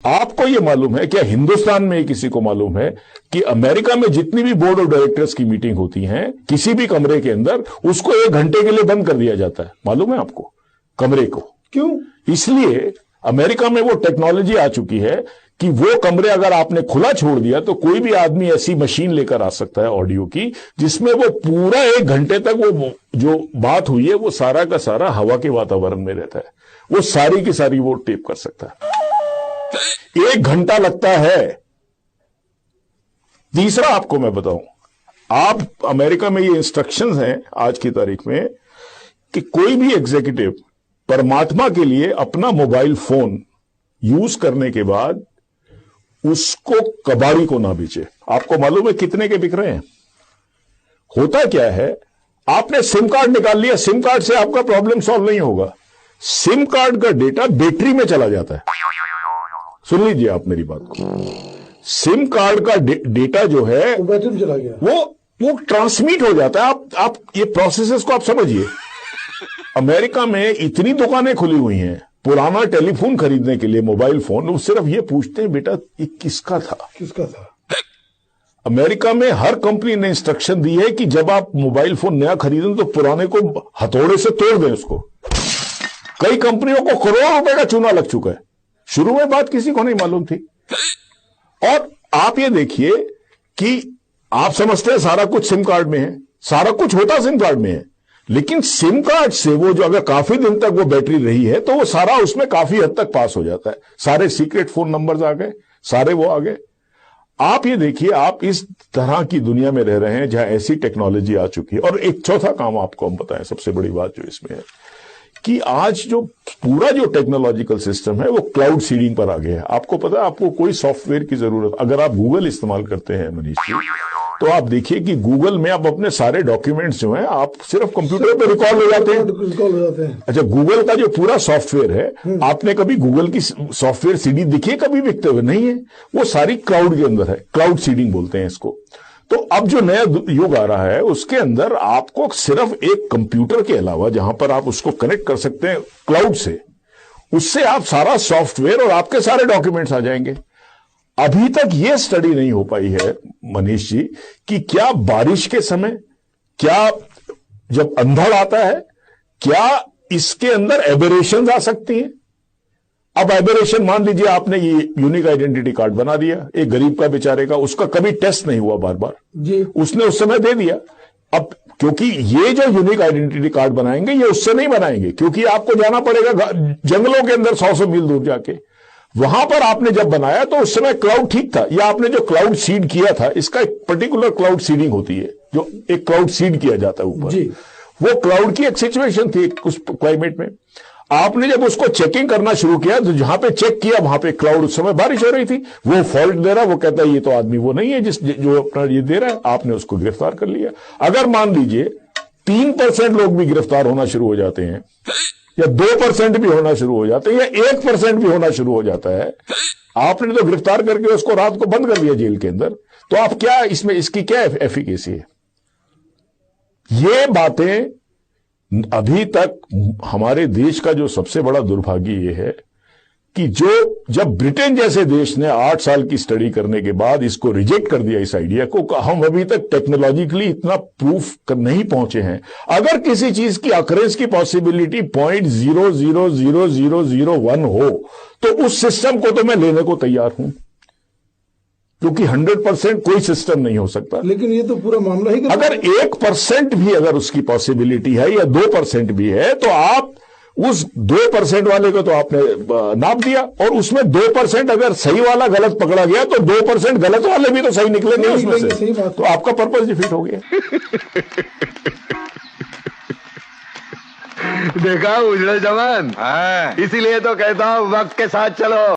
आपको यह मालूम है, क्या हिंदुस्तान में किसी को मालूम है कि अमेरिका में जितनी भी बोर्ड ऑफ डायरेक्टर्स की मीटिंग होती हैं, किसी भी कमरे के अंदर उसको 1 घंटे के लिए बंद कर दिया जाता है? मालूम है आपको? कमरे को क्यों? इसलिए अमेरिका में वो टेक्नोलॉजी आ चुकी है कि वो कमरे अगर आपने खुला छोड़ दिया तो कोई भी आदमी ऐसी मशीन लेकर आ सकता है ऑडियो की, जिसमें वो पूरा 1 घंटे तक वो जो बात हुई है वो सारा का सारा हवा के वातावरण में रहता है, वो सारी की सारी वो टेप कर सकता है। 1 घंटा लगता है। तीसरा आपको मैं बताऊं, आप अमेरिका में ये इंस्ट्रक्शंस हैं आज की तारीख में कि कोई भी एग्जीक्यूटिव परमात्मा के लिए अपना मोबाइल फोन यूज करने के बाद उसको कबाड़ी को ना बेचे। आपको मालूम है कितने के बिक रहे हैं? होता क्या है, आपने सिम कार्ड निकाल लिया, सिम कार्ड से आपका प्रॉब्लम सॉल्व नहीं होगा। सिम कार्ड का डेटा बैटरी में चला जाता है। सुन लीजिए आप मेरी बात को, सिम कार्ड का डेटा जो है वो बैटरी में चला गया, वो ट्रांसमिट हो जाता है। आप ये प्रोसेसेस को आप समझिए। अमेरिका में इतनी दुकानें खुली हुई हैं पुराना टेलीफोन खरीदने के लिए, मोबाइल फोन, वो सिर्फ ये पूछते हैं बेटा ये किसका था। अमेरिका में हर कंपनी ने इंस्ट्रक्शन दी है कि जब आप मोबाइल फोन नया खरीदें तो पुराने को हथौड़े से तोड़ दें उसको। कई कंपनियों को करोड़ों रुपए का चूना लग चुका है। शुरू में बात किसी को नहीं मालूम थी। और आप ये देखिए कि आप समझते हैं सारा कुछ सिम कार्ड में है, सारा कुछ होता सिम कार्ड में है, लेकिन सिम कार्ड से वो जो अगर काफी दिन तक वो बैटरी रही है तो वो सारा उसमें काफी हद तक पास हो जाता है। सारे सीक्रेट फोन नंबर्स आ गए, सारे वो आ गए। आप ये देखिए, आप इस तरह की दुनिया में रह रहे हैं जहां ऐसी टेक्नोलॉजी आ चुकी है। और एक चौथा काम आपको हम बताएं, सबसे बड़ी बात जो इसमें है कि आज जो पूरा जो टेक्नोलॉजिकल सिस्टम है वो क्लाउड सीडिंग पर आ गया है। आपको पता है, आपको कोई सॉफ्टवेयर की जरूरत, अगर आप गूगल इस्तेमाल करते हैं मनीष जी, तो आप देखिए कि गूगल में आप अपने सारे डॉक्यूमेंट्स जो हैं आप सिर्फ कंप्यूटर पे रिकॉर्ड हो जाते हैं। अच्छा, गूगल का जो पूरा सॉफ्टवेयर है, आपने कभी गूगल की सॉफ्टवेयर सीडी दिखी है कभी बिकते हुए? नहीं है। वो सारी क्लाउड के अंदर है, क्लाउड सीडिंग बोलते हैं इसको। तो अब जो नया युग आ रहा है उसके अंदर आपको सिर्फ एक कंप्यूटर के अलावा, जहां पर आप उसको कनेक्ट कर सकते हैं क्लाउड से, उससे आप सारा सॉफ्टवेयर और आपके सारे डॉक्यूमेंट्स आ जाएंगे। अभी तक यह स्टडी नहीं हो पाई है मनीष जी कि क्या बारिश के समय, क्या जब अंधड़ आता है, क्या इसके अंदर एबरेशंस आ सकती हैं। अब एबरेशन, मान लीजिए आपने ये यूनिक आइडेंटिटी कार्ड बना दिया एक गरीब का, बेचारे का, उसका कभी टेस्ट नहीं हुआ बार बार जी, उसने उस समय दे दिया। अब क्योंकि ये जो यूनिक आइडेंटिटी कार्ड बनाएंगे ये उससे नहीं बनाएंगे, क्योंकि आपको जाना पड़ेगा जंगलों के अंदर 100 मील दूर जाके। वहां पर आपने जब बनाया तो उस समय क्लाउड ठीक था, या आपने जो क्लाउड सीड किया था, इसका एक पर्टिकुलर क्लाउड सीडिंग होती है, जो एक क्लाउड सीड किया जाता है ऊपर, वो क्लाउड की एक सिचुएशन थी उस क्लाइमेट में। आपने जब उसको चेकिंग करना शुरू किया तो जहां पे चेक किया वहां पे क्लाउड, उस समय बारिश हो रही थी, वो फॉल्ट दे रहा, वो कहता है ये तो आदमी वो नहीं है जो अपना ये दे रहा है। आपने उसको गिरफ्तार कर लिया। अगर मान लीजिए 3% लोग भी गिरफ्तार होना शुरू हो जाते हैं, या 2% भी होना शुरू हो जाते हैं, या 1% भी होना शुरू हो जाता है, आपने तो गिरफ्तार करके उसको रात को बंद कर दिया जेल के अंदर, तो आप क्या इसमें, इसकी क्या एफिकेसी है? ये बातें अभी तक हमारे देश का जो सबसे बड़ा दुर्भाग्य ये है कि जब ब्रिटेन जैसे देश ने 8 साल की स्टडी करने के बाद इसको रिजेक्ट कर दिया इस आइडिया को, हम अभी तक टेक्नोलॉजिकली इतना प्रूफ कर नहीं पहुंचे हैं। अगर किसी चीज की अकरेंस की पॉसिबिलिटी 0.00001 हो तो उस सिस्टम को तो मैं लेने को तैयार हूं, क्योंकि 100% कोई सिस्टम नहीं हो सकता। लेकिन ये तो पूरा मामला ही, अगर 1% भी अगर उसकी पॉसिबिलिटी है या 2% भी है, तो आप उस 2% वाले को तो आपने नाप दिया, और उसमें 2% अगर सही वाला गलत पकड़ा गया तो 2% गलत वाले भी तो सही निकलेंगे उसमें से, सही बात, तो आपका पर्पस डिफीट हो गया। देखा उजड़े जवान, इसीलिए तो कहता हूं वक्त के साथ चलो।